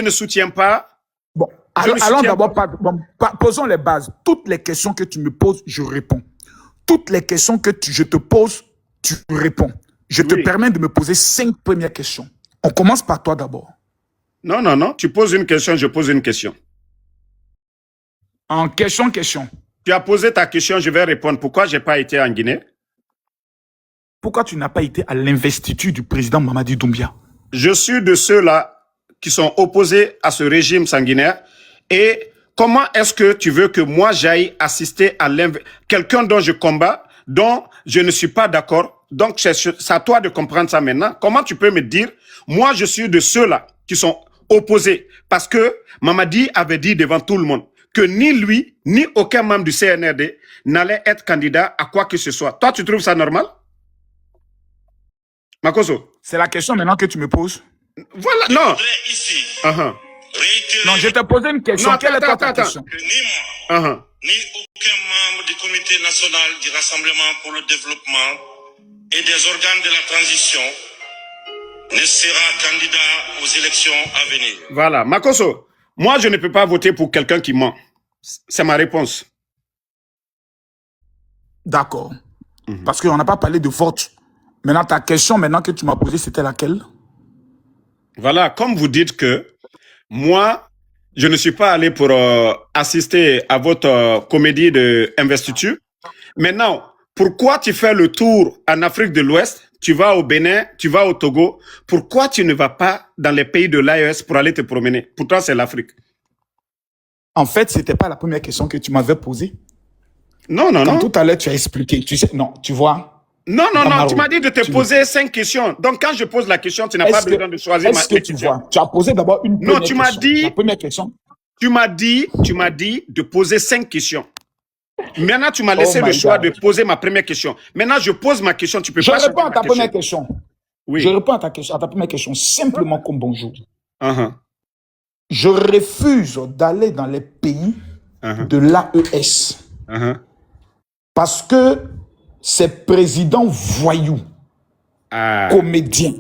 ne soutiens pas. Bon, allons d'abord, posons les bases. Toutes les questions que tu me poses, je réponds. Toutes les questions que je te pose, tu réponds. Je te permets de me poser 5 premières questions. On commence par toi d'abord. Non, non, non. Tu poses une question, je pose une question. En question. Tu as posé ta question, je vais répondre. Pourquoi je n'ai pas été en Guinée? Pourquoi tu n'as pas été à l'investiture du président Mamadi Doumbia? Je suis de ceux-là qui sont opposés à ce régime sanguinaire. Et comment est-ce que tu veux que moi j'aille assister à quelqu'un dont je combats, dont je ne suis pas d'accord? Donc c'est à toi de comprendre ça maintenant. Comment tu peux me dire, moi je suis de ceux-là qui sont opposés? Parce que Mamadi avait dit devant tout le monde que ni lui, ni aucun membre du CNRD n'allait être candidat à quoi que ce soit. Toi, tu trouves ça normal? Makoso? C'est la question maintenant que tu me poses. Voilà, non. Ici, non, je t'ai posé une question. Quelle est ta question? que ni moi, ni aucun membre du comité national du Rassemblement pour le développement et des organes de la transition ne sera candidat aux élections à venir. Voilà, Makoso, moi je ne peux pas voter pour quelqu'un qui ment. C'est ma réponse. D'accord. Parce qu'on n'a pas parlé de vote. Maintenant, ta question maintenant que tu m'as posée, c'était laquelle? Voilà, comme vous dites que moi, je ne suis pas allé pour assister à votre comédie d'investiture. Maintenant, pourquoi tu fais le tour en Afrique de l'Ouest? Tu vas au Bénin, tu vas au Togo. Pourquoi tu ne vas pas dans les pays de l'AES pour aller te promener? Pourtant, c'est l'Afrique. En fait, ce n'était pas la première question que tu m'avais posée. Non, non, non. Tout à l'heure, tu as expliqué. Tu sais, non, tu vois. Non, non, non, tu m'as dit de te poser 5 questions. Donc, quand je pose la question, tu n'as pas besoin de choisir ma question. Tu as posé d'abord une première question. Non, tu m'as dit... La première question. Tu m'as dit de poser 5 questions. Maintenant, tu m'as laissé le choix de poser ma première question. Maintenant, je pose ma question, tu peux pas... Je réponds à ta première question. Oui. Je réponds à ta première question simplement comme bonjour. Uh-huh. Je refuse d'aller dans les pays de l'AES. Parce que ces présidents voyous, comédiens,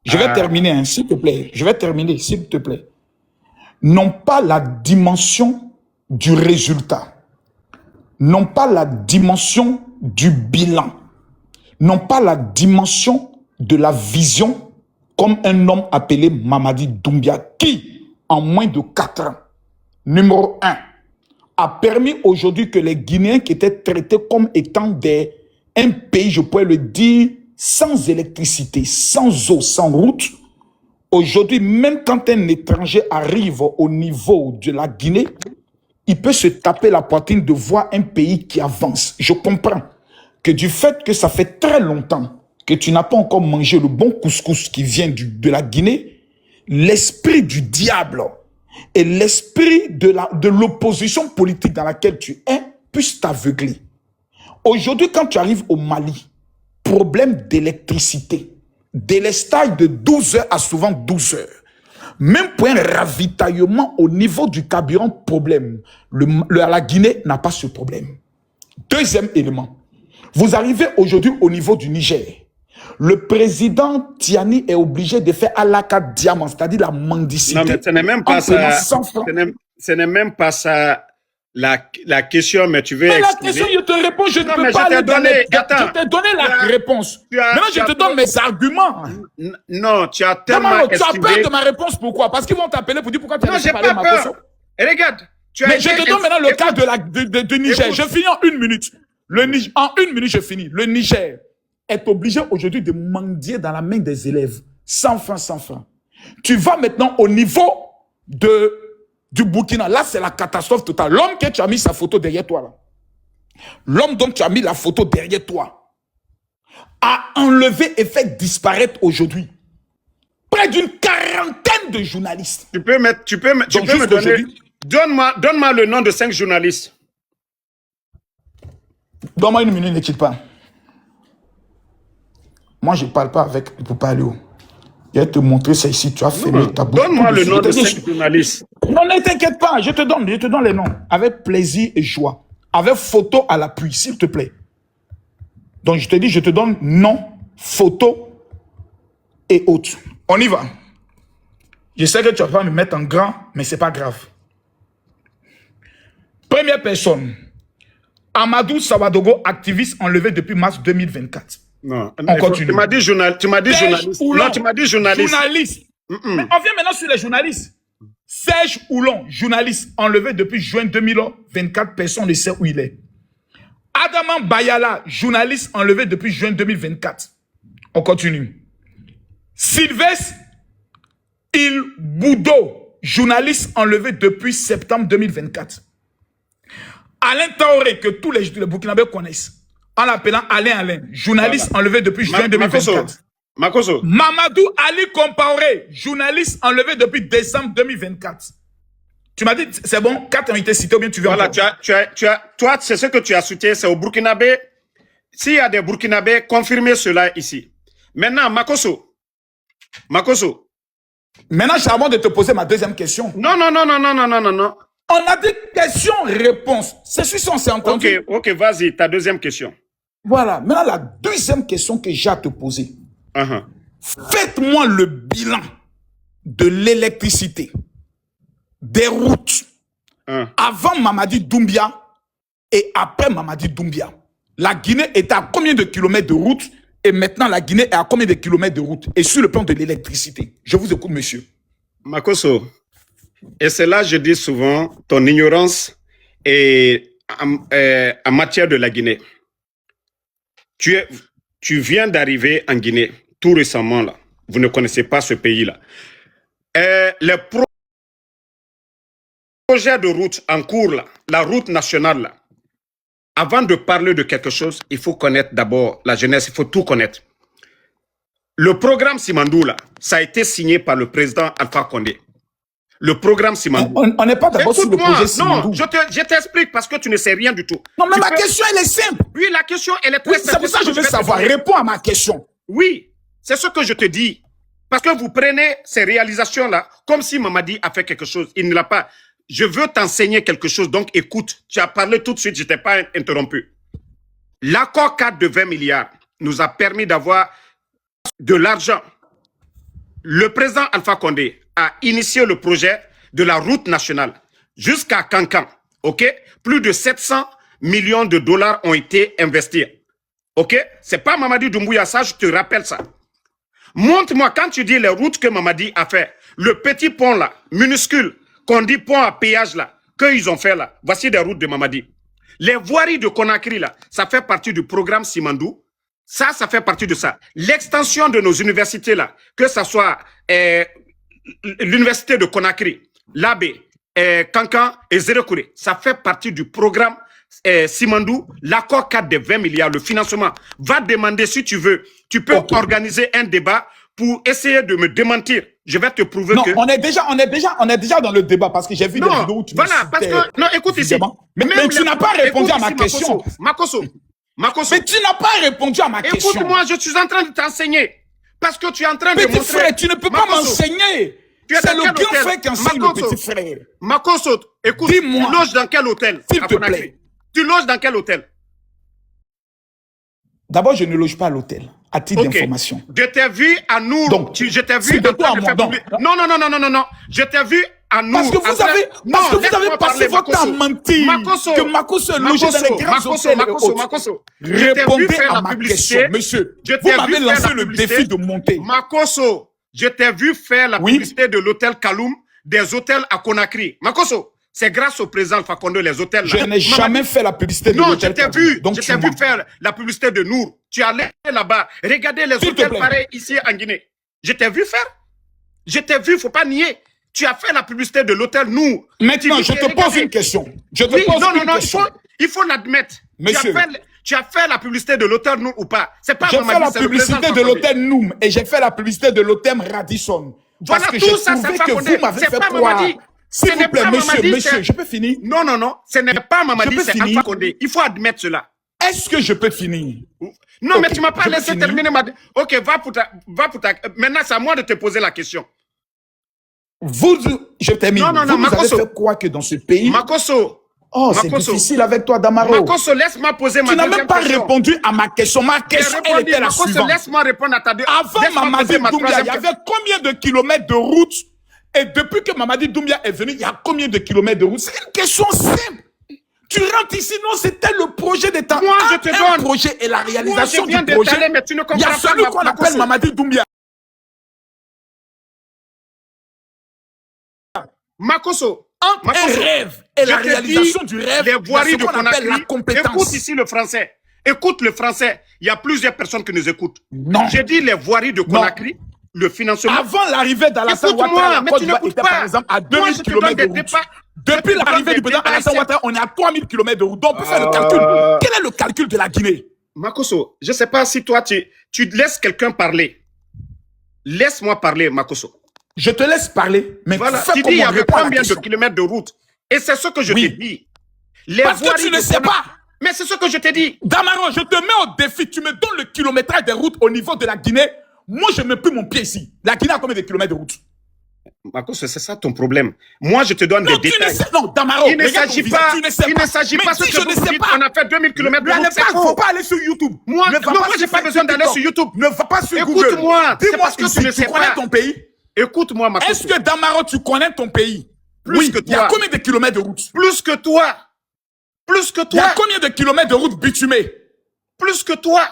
je vais terminer, hein, s'il te plaît, je vais terminer, s'il te plaît, n'ont pas la dimension du résultat, n'ont pas la dimension du bilan, n'ont pas la dimension de la vision comme un homme appelé Mamadi Doumbia qui, en moins de 4 ans, numéro 1, a permis aujourd'hui que les Guinéens qui étaient traités comme étant un pays, je pourrais le dire, sans électricité, sans eau, sans route, aujourd'hui, même quand un étranger arrive au niveau de la Guinée, il peut se taper la poitrine de voir un pays qui avance. Je comprends que du fait que ça fait très longtemps que tu n'as pas encore mangé le bon couscous qui vient de la Guinée, l'esprit du diable et l'esprit de l'opposition politique dans laquelle tu es puissent t'aveugler. Aujourd'hui, quand tu arrives au Mali, problème d'électricité, délestage de 12 heures à souvent 12 heures. Même pour un ravitaillement au niveau du carburant, problème. La Guinée n'a pas ce problème. Deuxième élément, vous arrivez aujourd'hui au niveau du Niger. Le président Tiani est obligé de faire à la carte diamant, c'est-à-dire la mendicité. Non, mais ce n'est même pas ça. Ce n'est même pas ça la question, mais tu veux mais expliquer. La question, je te réponds, je ne peux mais pas aller dans les... Attends. Je t'ai donné la réponse. Maintenant, je te donne mes arguments. Non, tu as tellement tu as peur de ma réponse, pourquoi? Parce qu'ils vont t'appeler pour dire pourquoi tu as laissé parler ma question. Regarde. Mais je te donne maintenant le cas de Niger. Écoute. Je finis en 1 minute. En 1 minute, je finis. Le Niger est obligé aujourd'hui de mendier dans la main des élèves. 100 francs, 100 francs. Tu vas maintenant au niveau du Burkina. Là, c'est la catastrophe totale. L'homme que tu as mis sa photo derrière toi, là. L'homme dont tu as mis la photo derrière toi a enlevé et fait disparaître aujourd'hui près d'une 40aine de journalistes. Tu peux me donner... Donne-moi le nom de 5 journalistes. Donne-moi 1 minute, ne quitte pas. Moi, je ne parle pas pour parler haut. Je vais te montrer ça ici. Tu as fermé ta bouche. Donne-moi le nom de 5 journalistes. Non, ne t'inquiète pas. Je te donne les noms. Avec plaisir et joie. Avec photo à l'appui, s'il te plaît. Donc, je te dis, je te donne nom, photo et autres. On y va. Je sais que tu vas pas me mettre en grand, mais c'est pas grave. Première personne. Amadou Sawadogo, activiste enlevé depuis mars 2024. Non, on continue. Tu m'as dit journaliste. Non, tu m'as dit journaliste. Journaliste. Mais on vient maintenant sur les journalistes. Serge Oulon, journaliste, enlevé depuis juin 2024, personne ne sait où il est. Adaman Bayala, journaliste, enlevé depuis juin 2024. On continue. Sylvestre Il Boudo, journaliste, enlevé depuis septembre 2024. Alain Taoré, que tous les Burkinabés connaissent, en l'appelant Alain, journaliste enlevé depuis juin 2024. Makoso. Mamadou Ali Compaoré, journaliste enlevé depuis décembre 2024. Tu m'as dit, c'est bon, 4 ont été cités ou bien tu veux voilà, encore? toi, c'est ce que tu as cité, c'est au Burkinabé. S'il y a des Burkinabés, confirmez cela ici. Maintenant, Makoso. Maintenant, c'est à moi de te poser ma deuxième question. Non. On a dit questions-réponses. C'est celui-ci, on s'est entendu. Ok, vas-y, ta deuxième question. Voilà. Maintenant, la deuxième question que j'ai à te poser. Faites-moi le bilan de l'électricité, des routes, avant Mamadi Doumbia et après Mamadi Doumbia. La Guinée était à combien de kilomètres de route et maintenant la Guinée est à combien de kilomètres de route? Et sur le plan de l'électricité. Je vous écoute, monsieur. Makoso. Et c'est là, je dis souvent, ton ignorance est en matière de la Guinée. Tu viens d'arriver en Guinée, tout récemment, là. Vous ne connaissez pas ce pays-là. Les projets de route en cours, là, la route nationale, là, avant de parler de quelque chose, il faut connaître d'abord la jeunesse, il faut tout connaître. Le programme Simandou, là, ça a été signé par le président Alpha Condé. Le programme Simandou. On n'est pas d'abord sur le projet Simandou. Non, je t'explique parce que tu ne sais rien du tout. Non, mais ma question, elle est simple. Oui, la question, elle est très simple. C'est pour ça que je veux savoir. Réponds à ma question. Oui, c'est ce que je te dis. Parce que vous prenez ces réalisations-là comme si Mamadi a fait quelque chose. Il ne l'a pas. Je veux t'enseigner quelque chose, donc écoute. Tu as parlé tout de suite, je ne t'ai pas interrompu. L'accord 4 de 20 milliards nous a permis d'avoir de l'argent. Le président Alpha Condé a initié le projet de la route nationale jusqu'à Kankan. Ok? Plus de 700 millions de dollars ont été investis. Ok? C'est pas Mamadi Doumbouya, ça, je te rappelle ça. Montre-moi, quand tu dis les routes que Mamadi a fait, le petit pont là, minuscule, qu'on dit pont à péage là, qu'ils ont fait là, voici des routes de Mamadi. Les voiries de Conakry là, ça fait partie du programme Simandou. Ça fait partie de ça. L'extension de nos universités là, que ce soit l'université de Conakry, l'Abbé, Kankan et Zérekouré, ça fait partie du programme Simandou. L'accord 4 de 20 milliards, le financement, va demander si tu veux. Tu peux organiser un débat pour essayer de me démentir. Je vais te prouver que... Non, on est déjà dans le débat parce que j'ai vu des vidéos où tu voilà, parce que... Non, écoute ici. Mais tu n'as pas répondu à ma question. Makoso. Mais tu n'as pas répondu à ma question. Écoute-moi, je suis en train de t'enseigner. Parce que tu es en train de montrer... Petit frère, tu ne peux pas m'enseigner. C'est le grand frère qui enseigne le petit frère. Makoso, écoute, tu loges dans quel hôtel? S'il te plaît. Tu loges dans quel hôtel? D'abord, je ne loge pas à l'hôtel, à titre d'information. Je t'ai vu à Nour. Donc, je t'ai vu de toi à moi. Non. Je t'ai vu à Nour. Parce que vous avez passé votre temps à mentir. Que Makoso est logé dans les grands hôtels. Makoso. Répondez à ma question, monsieur. Vous m'avez lancé le défi de monter. Makoso, je t'ai vu faire la publicité de l'hôtel Kaloum, des hôtels à Conakry. Makoso. C'est grâce au président Alpha Condé, les hôtels. Je n'ai jamais fait la publicité de l'hôtel. Non, je t'ai vu faire la publicité de Nour. Tu allais là-bas. Regardez les hôtels pareils ici en Guinée. Je t'ai vu faire. Je t'ai vu, il ne faut pas nier. Tu as fait la publicité de l'hôtel Nour. Maintenant, je te pose une question. Il faut l'admettre. Monsieur. Tu as fait la publicité de l'hôtel Nour ou pas? C'est pas j'ai fait la publicité de l'hôtel Noum et j'ai fait la publicité de l'hôtel Radisson. Voilà, tout ça, c'est pas Condé. C'est pas Mamadi. S'il vous plaît, monsieur, je peux finir? Non, ce n'est pas Mamadi, c'est Alpha Condé. Il faut admettre cela. Est-ce que je peux finir? Non, mais tu ne m'as pas laissé terminer ma... Ok, va pour ta... Maintenant, c'est à moi de te poser la question. Je termine. Non, vous avez fait quoi que dans ce pays? Makoso. Oh, c'est difficile avec toi, Damaro. Makoso, laisse-moi poser ma question. Tu n'as même pas répondu à ma question. Ma question, elle était la suivante. Laisse-moi répondre à ta deuxième question. Avant Mamadi Doumbia, il y avait combien de kilomètres de route Et depuis que Mamadi Doumbia est venu, il y a combien de kilomètres de route? C'est une question simple. Tu rentres ici, non, c'était le projet d'État. Moi, je te donne. Le projet et la réalisation Moi, je viens du projet. mais tu ne comprends Il y a celui qu'on appelle Mamadi Doumbia. Makosso. Entre un rêve et la réalisation du rêve, les voiries de Conakry, la compétence. Écoute ici le français. Écoute le français. Il y a plusieurs personnes qui nous écoutent. Non. J'ai dit les voiries de Conakry, le financement. Avant l'arrivée d'Alassane Ouattara, la Côte d'Ivoire était par exemple à 2000 km de route. Depuis l'arrivée du président Alassane Ouattara, on est à 3000 km de route. Donc, on peut faire le calcul. Quel est le calcul de la Guinée? Makosso, je ne sais pas si toi, tu laisses quelqu'un parler. Laisse-moi parler, Makosso. Je te laisse parler, mais voilà, tu dis il y avait combien de kilomètres de route? Et c'est ce que je t'ai dit. Parce que tu ne sais pas. Mais c'est ce que je t'ai dit. Damaro, je te mets au défi. Tu me donnes le kilométrage des routes au niveau de la Guinée. Moi, je ne mets plus mon pied ici. La Guinée a combien de kilomètres de route? Makosso, c'est ça ton problème. Moi, je te donne des détails. Non, Damaro, il ne s'agit pas. Il ne s'agit pas ce que je ne sais pas. On a fait 2000 km de route. Il ne faut pas aller sur YouTube. Moi, j'ai pas besoin d'aller sur YouTube. Ne va pas sur Google. Écoute-moi. Dis-moi que tu ne sais pas. Tu connais ton pays? Écoute-moi, Makosso. Est-ce que Damaro, tu connais ton pays? Plus que toi. Il y a combien de kilomètres de route? Plus que toi. Plus que toi. Il y a combien de kilomètres de route bitumée? Plus que toi.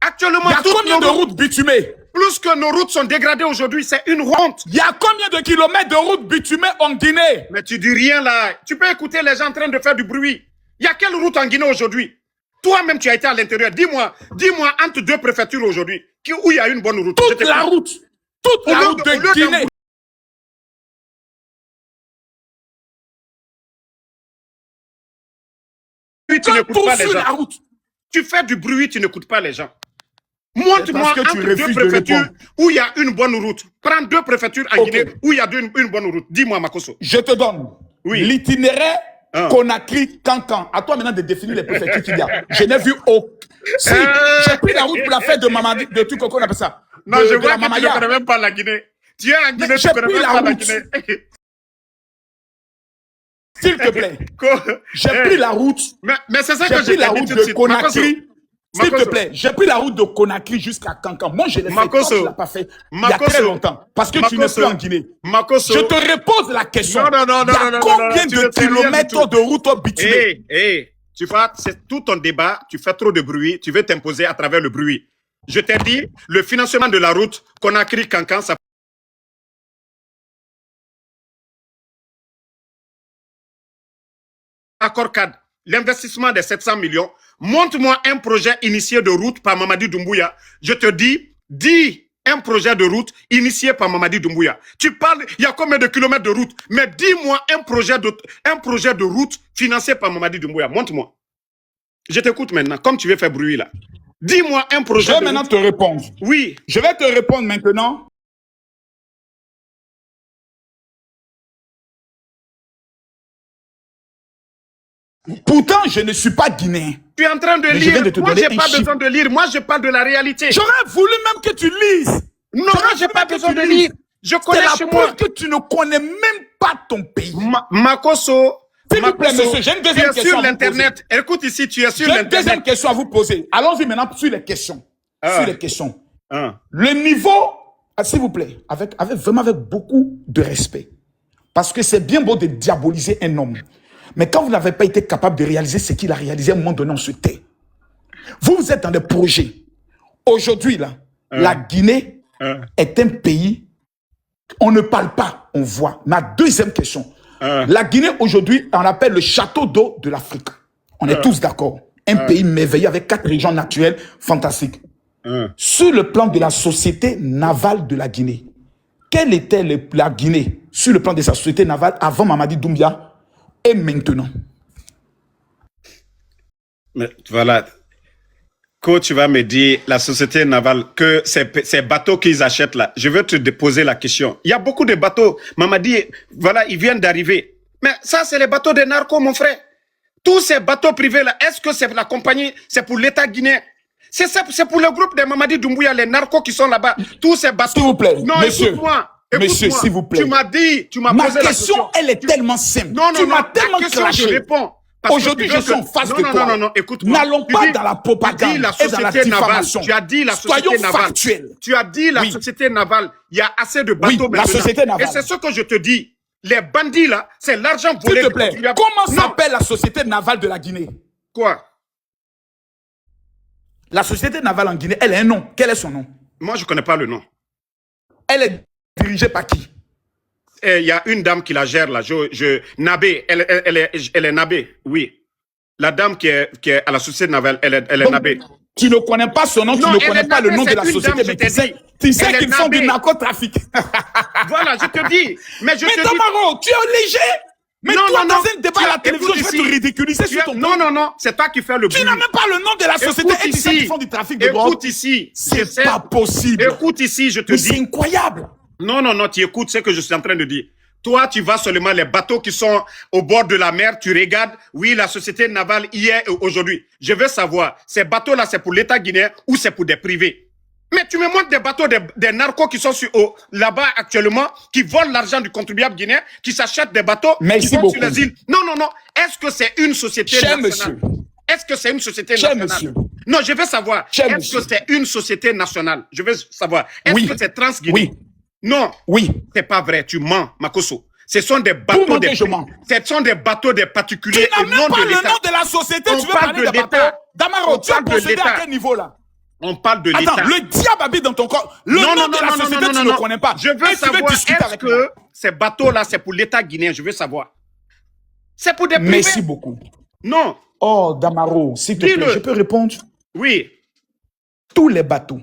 Actuellement, il y a combien de routes bitumées? Plus que nos routes sont dégradées aujourd'hui, c'est une honte. Il y a combien de kilomètres de routes bitumées en Guinée? Mais tu dis rien là. Tu peux écouter les gens en train de faire du bruit. Il y a quelle route en Guinée aujourd'hui? Toi-même, tu as été à l'intérieur. Dis-moi entre deux préfectures aujourd'hui, où il y a une bonne route. Toute la route de Guinée. Tu n'écoutes pas les gens. Tu fais du bruit, tu n'écoutes pas les gens. Montre-moi entre deux préfectures où il y a une bonne route. Prends deux préfectures en Guinée où il y a une bonne route. Dis-moi, Makosso. Je te donne l'itinéraire Conakry-Cancan. À toi maintenant de définir les préfectures qu'il y a. Je n'ai vu aucun. Si, j'ai pris la route pour la fête de Mamadi, de tout qu'on appelle ça. Non, je vois que tu ne connais même pas la Guinée. Tu es en Guinée, tu ne connais même pas la Guinée. S'il te plaît. J'ai pris la route. Mais c'est ça que j'ai pris la route de Conakry. S'il te plaît, j'ai pris la route de Conakry jusqu'à Cancan. Moi, je l'ai fait. Toi, tu ne l'as pas fait. Il y a très longtemps. Parce que tu n'es plus en Guinée. Je te repose la question. Non. Il y a combien de kilomètres de route bitumée? Tu vois, c'est tout ton débat. Tu fais trop de bruit. Tu veux t'imposer à travers le bruit. Je t'ai dit, le financement de la route Conakry-Cancan, ça accord cadre, l'investissement de 700 millions, montre-moi un projet initié de route par Mamadi Doumbouya. Je te dis un projet de route initié par Mamadi Doumbouya. Tu parles, il y a combien de kilomètres de route? Mais dis-moi un projet de route financé par Mamadi Doumbouya. Montre-moi. Je t'écoute maintenant, comme tu veux faire bruit là. Dis-moi un projet. Je vais maintenant te répondre. Oui. Je vais te répondre maintenant. Pourtant, je ne suis pas guinéen. Tu es en train de lire. Moi, je n'ai pas besoin de lire. Moi, je parle de la réalité. J'aurais voulu même que tu lises. Non, je n'ai pas besoin de lire. Je connais chez moi. C'est la preuve que tu ne connais même pas ton pays. Makosso. S'il vous plaît, monsieur, j'ai une deuxième question. Tu es sur l'Internet. Écoute ici, tu es sur l'Internet. J'ai une deuxième question à vous poser. Allons-y maintenant sur les questions. Sur les questions. Le niveau, s'il vous plaît, vraiment avec beaucoup de respect. Parce que c'est bien beau de diaboliser un homme. Mais quand vous n'avez pas été capable de réaliser ce qu'il a réalisé, à un moment donné, on se tait. Vous êtes dans des projets. Aujourd'hui, là, la Guinée est un pays, on ne parle pas, on voit. Ma deuxième question. La Guinée, aujourd'hui, on l'appelle le château d'eau de l'Afrique. On est tous d'accord. Un pays merveilleux avec 4 régions naturelles fantastiques. Sur le plan de la société navale de la Guinée, quelle était la Guinée sur le plan de sa société navale avant Mamadi Doumbia et maintenant? Mais voilà. Quand tu vas me dire la société navale, que ces bateaux qu'ils achètent là, je veux te poser la question. Il y a beaucoup de bateaux. Mamadi, voilà, ils viennent d'arriver. Mais ça, c'est les bateaux des narcos, mon frère. Tous ces bateaux privés là, est-ce que c'est la compagnie, c'est pour l'État guinéen? C'est pour le groupe de Mamadi Doumbouya, les narcos qui sont là-bas. Tous ces bateaux. S'il vous plaît, non, monsieur. Monsieur, s'il vous plaît. Tu m'as posé la question. Ma question, elle est tellement simple. Non, tu m'as tellement question, clashé. Je réponds. Aujourd'hui, je suis en face de toi. Non, écoute-moi. N'allons pas dans la propagande et dans la diffamation. Tu as dit la société navale. Soyons factuels. Tu as dit la société navale. Il y a assez de bateaux maintenant. La société navale. Et c'est ce que je te dis. Les bandits, là, c'est l'argent volé. S'il te plaît, comment s'appelle la société navale de la Guinée? Quoi? La société navale en Guinée, elle a un nom. Quel est son nom? Moi, je ne connais pas le nom. Elle est dirigée par qui? Il y a une dame qui la gère là, Nabé, elle est Nabé, oui. La dame qui est à la société navale, elle est Nabé. Tu ne connais pas son nom, tu ne connais pas le nom de la société, mais tu sais qu'ils font du narcotrafic. Voilà, je te dis. Mais Damaro, tu es léger. Mais toi, dans un débat à la télévision, je vais te ridiculiser sur ton nom. Non, c'est toi qui fais le bruit. Tu n'as même pas le nom de la société et tu sais qu'ils font du trafic de drogue. Écoute ici. C'est pas possible. Écoute ici, je te dis. C'est incroyable. Non, tu écoutes ce que je suis en train de dire. Toi, tu vas seulement les bateaux qui sont au bord de la mer, tu regardes, oui, la société navale hier et aujourd'hui. Je veux savoir, ces bateaux-là, c'est pour l'État guinéen ou c'est pour des privés? Mais tu me montres des bateaux, des narcos qui sont là-bas actuellement, qui volent l'argent du contribuable guinéen, qui s'achètent des bateaux, qui vont sur les îles. Non. Est-ce que c'est une société nationale? Monsieur. Est-ce que c'est une société nationale? Monsieur. Non, je veux savoir. Est-ce que c'est une société nationale? Je veux savoir. Est-ce que c'est Transguinée? Oui. Non. Oui. C'est pas vrai. Tu mens, Makosso. Ce sont des bateaux ce sont des bateaux des particuliers et non de l'État. Tu n'as même pas le nom de la société. Tu veux parler de l'État. Damaro, tu as procédé à quel niveau là? On parle de l'État. Attends, le diable habite dans ton corps. Le nom de la société, tu ne le connais pas. Je veux savoir, est-ce que ces bateaux-là, c'est pour l'État guinéen? Je veux savoir. C'est pour des privés? Merci beaucoup. Non. Oh, Damaro, s'il te plaît, je peux répondre? Oui. Tous les bateaux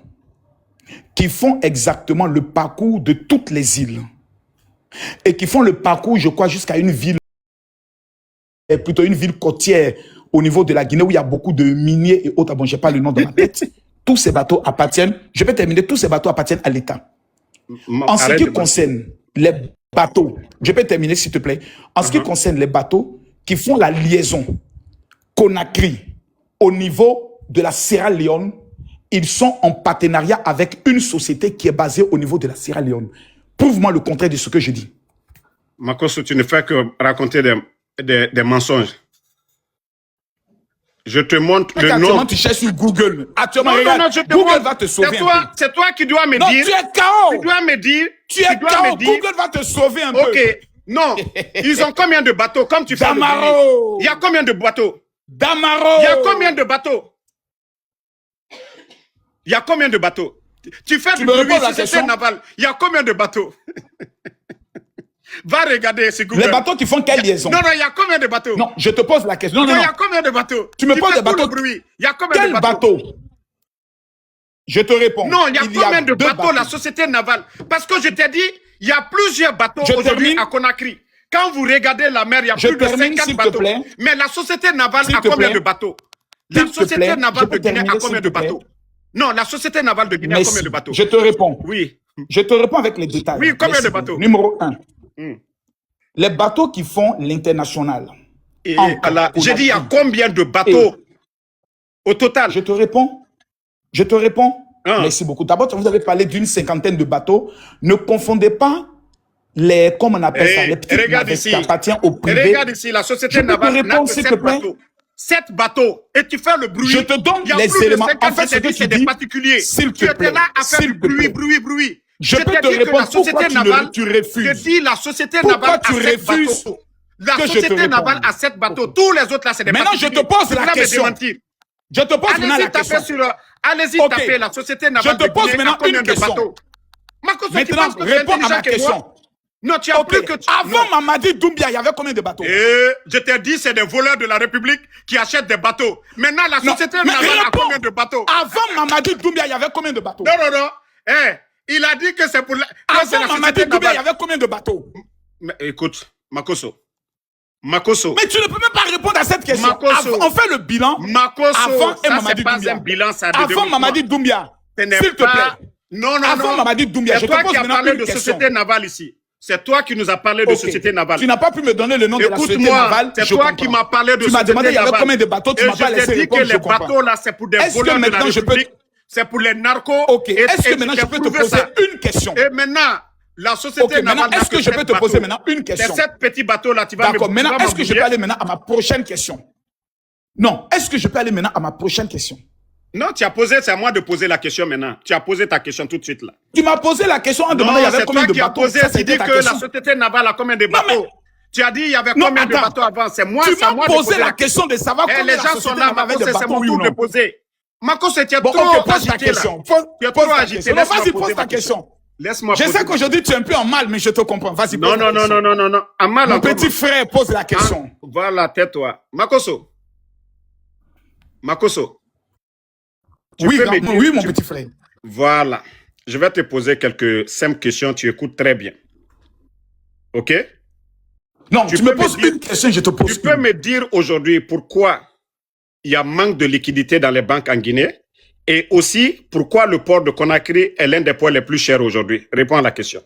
qui font exactement le parcours de toutes les îles et qui font le parcours, je crois, jusqu'à une ville, plutôt une ville côtière au niveau de la Guinée où il y a beaucoup de miniers et autres. Bon, je n'ai pas le nom dans ma tête. Tous ces bateaux appartiennent, je vais terminer, tous ces bateaux appartiennent à l'État. En ce qui concerne les bateaux, je peux terminer s'il te plaît. En ce qui concerne les bateaux qui font la liaison Conakry au niveau de la Sierra Leone, ils sont en partenariat avec une société qui est basée au niveau de la Sierra Leone. Prouve-moi le contraire de ce que je dis. Makosso, tu ne fais que raconter des mensonges. Je te montre le nom. Actuellement, tu cherches sur Google. Actuellement, non, je te Google montre. va te sauver C'est toi qui dois me non, dire. Tu es KO. Tu dois me dire. Tu es KO. Google va te sauver un peu. Ok. Non. Ils ont combien de bateaux comme tu fais? Damaro. Il y a combien de bateaux? Damaro. Il y a combien de bateaux? Il y a combien de bateaux? Tu fais du bruit, société navale. Il y a combien de bateaux? Va regarder sur Google. Les bateaux qui font quelle liaison? Non, il y a combien de bateaux? Non, je te pose la question. Non, il y a combien de bateaux? Tu me poses des bateaux. Il y a combien de bateaux? Je te réponds. Non, il y a combien de bateaux, la société navale? Parce que je t'ai dit, il y a plusieurs bateaux aujourd'hui à Conakry. Quand vous regardez la mer, il y a plus de 50 bateaux. Mais la société navale a combien de bateaux? La société navale de Guinée a combien de bateaux? Non, la société navale de Guinée a combien de bateaux? Je te réponds. Oui. Je te réponds avec les détails. Oui, combien de bateaux? Numéro 1. Les bateaux qui font l'international. J'ai dit, il y a combien de bateaux au total? Je te réponds. Merci beaucoup. D'abord, vous avez parlé d'une cinquantaine de bateaux. Ne confondez pas les, comment on appelle ça, les petits navires qui appartiennent au privé. Regarde ici, la société navale n'a que 7 bateaux. 7 bateaux. Et tu fais le bruit. Je te donne les éléments. En fait, ce que tu dis, particuliers. S'il te plaît. Tu étais là à faire bruit. Je peux te répondre pourquoi tu refuses. Je dis la société navale a 7 bateaux. La société navale a 7 bateaux. Tous les autres là, c'est des bateaux. Maintenant, je te pose la question. Je te pose maintenant la question. Allez-y, tapez la société navale. Je te pose maintenant une question. Maintenant, réponds à ma question. Non, tu as plus que tu... Avant Mamadi Doumbia, il y avait combien de bateaux? Je t'ai dit, c'est des voleurs de la République qui achètent des bateaux. Maintenant, la société navale a combien de bateaux? Avant Mamadi Doumbia, il y avait combien de bateaux? Non. Il a dit que c'est pour la... Avant Mamadi Doumbia, il y avait combien de bateaux? Mais écoute, Makosso. Mais tu ne peux même pas répondre à cette question. Makosso. On fait le bilan. Avant Mamadi Doumbia. Avant Mamadi Doumbia. S'il te plaît. Non. Avant Mamadi Doumbia, je te pose maintenant une question. C'est toi qui as parlé de société navale ici. C'est toi qui nous as parlé de société navale. Tu n'as pas pu me donner le nom de la société navale. C'est toi qui m'as parlé de société navale. Tu m'as demandé il y avait combien de bateaux, tu m'as pas laissé répondre. Je t'ai dit que les bateaux là, c'est pour des voleurs de la République. C'est pour les narcos. Ok. Est-ce que maintenant je peux te poser une question? Et maintenant, la société navale. Est-ce que je peux te poser maintenant une question? C'est 7 petits bateaux là, tu vas me... D'accord. Maintenant, est-ce que je peux aller maintenant à ma prochaine question? Non, est-ce que je peux aller maintenant à ma prochaine question? Non, tu as posé, c'est à moi de poser la question maintenant. Tu as posé ta question tout de suite là. Tu m'as posé la question en demandant il y avait combien de bateaux. C'est toi qui as posé, tu dis que la société navale a combien de bateaux. Non, tu as dit il y avait combien de bateaux avant. C'est moi, tu m'as posé la question de savoir combien les gens sont là, c'est mon tour de poser. Marcos, tu as trop agité là. Tu as trop agité. Vas-y, pose ta question. Laisse-moi poser. Je sais qu'aujourd'hui tu es un peu en mal, mais je te comprends. Vas-y, pose la question. Non. En mal, mon petit frère pose la question. Voilà, tais-toi. Makoso. Oui, mon petit frère. Voilà. Je vais te poser quelques simples questions. Tu écoutes très bien. OK? Non, tu me poses une question, je te pose une. Tu peux me dire aujourd'hui pourquoi il y a manque de liquidité dans les banques en Guinée et aussi pourquoi le port de Conakry est l'un des ports les plus chers aujourd'hui? Réponds à la question.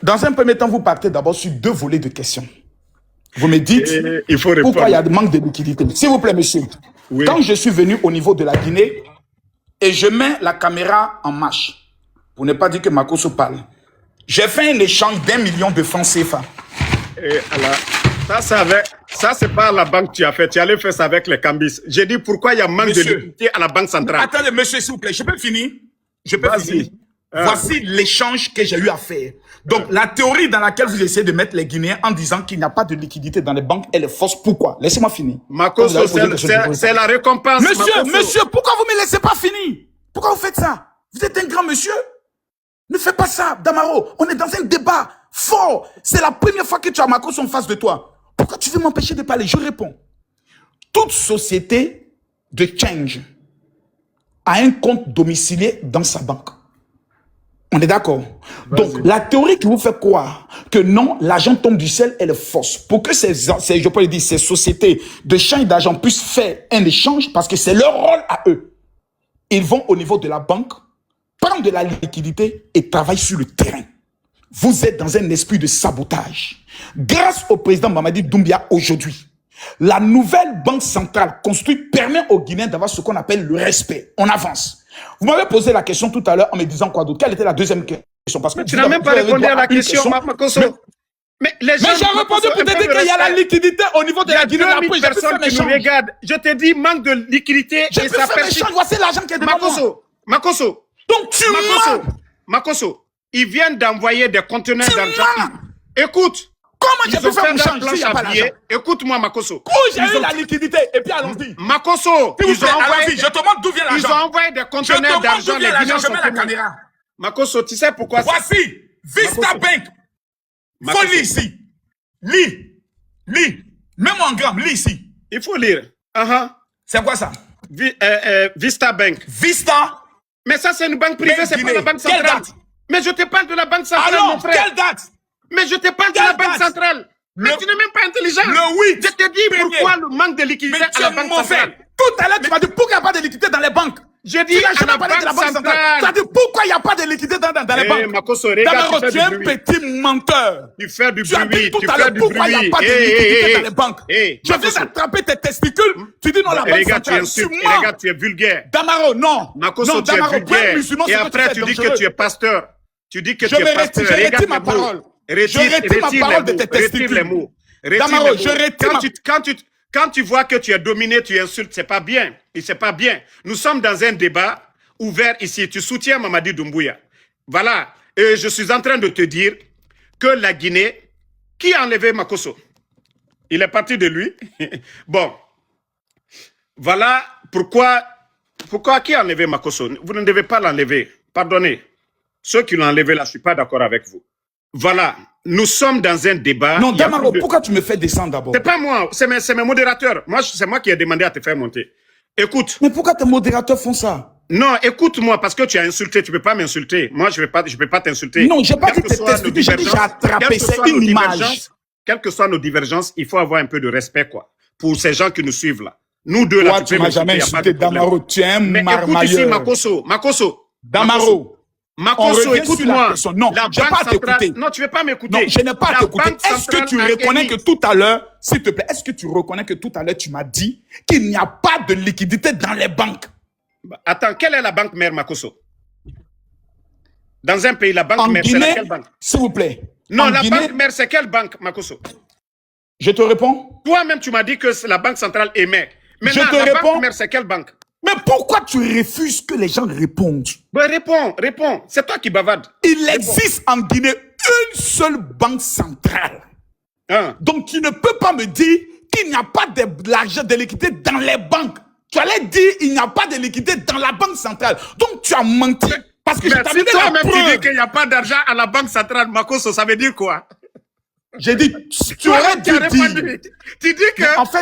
Dans un premier temps, vous partez d'abord sur 2 volets de questions. Vous me dites il faut pourquoi il y a manque de liquidité. S'il vous plaît, monsieur. Oui. Quand je suis venu au niveau de la Guinée et je mets la caméra en marche, pour ne pas dire que Makoso parle, j'ai fait un échange d'1 million de francs CFA. Ça, c'est pas à la banque que tu as fait. Tu allais faire ça avec les Cambis. J'ai dit pourquoi il y a manque de liquidité à la banque centrale. Attendez, monsieur, s'il vous plaît, je peux finir? Je peux finir. Voici l'échange que j'ai eu à faire. Donc, la théorie dans laquelle vous essayez de mettre les Guinéens en disant qu'il n'y a pas de liquidité dans les banques, elle est fausse. Pourquoi? Laissez-moi finir. Makoso, c'est la récompense. Monsieur, pourquoi vous ne me laissez pas finir? Pourquoi vous faites ça? Vous êtes un grand monsieur. Ne fais pas ça, Damaro. On est dans un débat fort. C'est la première fois que tu as Makoso en face de toi. Pourquoi tu veux m'empêcher de parler? Je réponds. Toute société de change a un compte domicilié dans sa banque. On est d'accord? Donc, la théorie qui vous fait croire que non, l'argent tombe du ciel, elle est fausse. Pour que ces sociétés de change d'argent puissent faire un échange, parce que c'est leur rôle à eux, ils vont au niveau de la banque, prendre de la liquidité et travailler sur le terrain. Vous êtes dans un esprit de sabotage. Grâce au président Mamadi Doumbia aujourd'hui, la nouvelle banque centrale construite permet aux Guinéens d'avoir ce qu'on appelle le respect. On avance. Vous m'avez posé la question tout à l'heure en me disant quoi d'autre? Quelle était la deuxième question? Parce que tu n'as même pas répondu à la question, Makoso. Mais j'ai répondu pour te dire qu'il y a la liquidité au niveau de la Guinée. Il y a 2000 personnes qui nous regardent. Je te dis manque de liquidité. Et ça persiste. Voici l'argent qui est devant moi. Makoso. Donc tu mens. Makoso, ils viennent d'envoyer des conteneurs d'argent. Écoute. Comment tu peux faire un change s'il n'y a pas l'argent? Écoute-moi, Makoso. J'ai eu la liquidité et puis allons-y. Makoso, je te montre d'où vient l'argent. Ils ont envoyé des conteneurs d'argent. Les Guinéens sont la caméra. Makoso, tu sais pourquoi? Voici Vista Bank. Faut lire ici. Lis. Mets-moi en gramme, lis ici. Il faut lire. C'est quoi ça? Vista Bank. Vista. Mais ça, c'est une banque privée, c'est pas la banque centrale. Quelle date? Mais je te parle de la banque centrale, mon frère. Quelle date? Mais je te parle de la banque centrale. Mais tu n'es même pas intelligent. Le 8. Je te dis pourquoi le manque de liquidité à la banque centrale. Tout à l'heure, tu m'as dit pourquoi il n'y a pas de liquidité dans les banques. Je dis à la banque centrale. Tu as dit pourquoi il n'y a pas de liquidité dans les banques. Makoso, regarde, tu es un petit menteur. Tu fais du bruit. Tu as dit tout à l'heure pourquoi il n'y a pas de liquidité dans les banques. Tu viens d'attraper tes testicules. Tu dis non, la banque centrale. Regarde, tu es vulgaire. Damaro, non. Makoso, tu es vulgaire. Et après, tu dis que tu es pasteur. Tu dis que tu es pasteur. Je retire ma parole. Retire les mots. Damaro, je retire. Quand tu vois que tu es dominé, tu insultes, c'est pas bien. Et c'est pas bien. Nous sommes dans un débat ouvert ici. Tu soutiens Mamadi Doumbouya. Voilà. Et je suis en train de te dire que la Guinée, qui a enlevé Makoso? Il est parti de lui. Bon. Voilà pourquoi qui a enlevé Makoso? Vous ne devez pas l'enlever. Pardonnez. Ceux qui l'ont enlevé là, je ne suis pas d'accord avec vous. Voilà. Nous sommes dans un débat. Non, Damaro, pourquoi tu me fais descendre d'abord? C'est pas moi, c'est mes modérateurs. C'est moi qui ai demandé à te faire monter. Écoute. Mais pourquoi tes modérateurs font ça? Non, écoute-moi, parce que tu as insulté, tu ne peux pas m'insulter. Moi, je peux pas t'insulter. Non, je n'ai pas dit que t'expliquer, j'ai déjà attrapé, c'est une image. Quelles que soient nos divergences, il faut avoir un peu de respect, quoi. Pour ces gens qui nous suivent là. Nous deux là, tu m'as jamais insulté, Damaro, tu es un marmailleur. Écoute ici, Makoso. Damaro. Makoso, écoute-moi. Non, je ne vais pas t'écouter. Non, tu ne veux pas m'écouter. Non, je n'ai pas t'écouter. Est-ce que tu reconnais que tout à l'heure, s'il te plaît, est-ce que tu reconnais que tout à l'heure, tu m'as dit qu'il n'y a pas de liquidité dans les banques? Attends, quelle est la banque mère, Makoso? Dans un pays, la banque mère, c'est laquelle banque? S'il vous plaît. Non, la banque mère, c'est quelle banque, Makoso? Je te réponds. Toi-même, tu m'as dit que la Banque centrale émet. Maintenant, Je te la réponds. banque mère, c'est quelle banque? Mais pourquoi tu refuses que les gens répondent? Ben, réponds. C'est toi qui bavardes. Il existe en Guinée une seule banque centrale. Hein? Donc, tu ne peux pas me dire qu'il n'y a pas de l'argent de liquidité dans les banques. Tu allais dire qu'il n'y a pas de liquidité dans la banque centrale. Donc, tu as menti. Parce que je t'avais si donné la toi-même tu dis preuve. qu'il n'y a pas d'argent à la Banque centrale, Makosso, ça veut dire quoi? J'ai dit, tu aurais dû dire. Tu dis que en fait,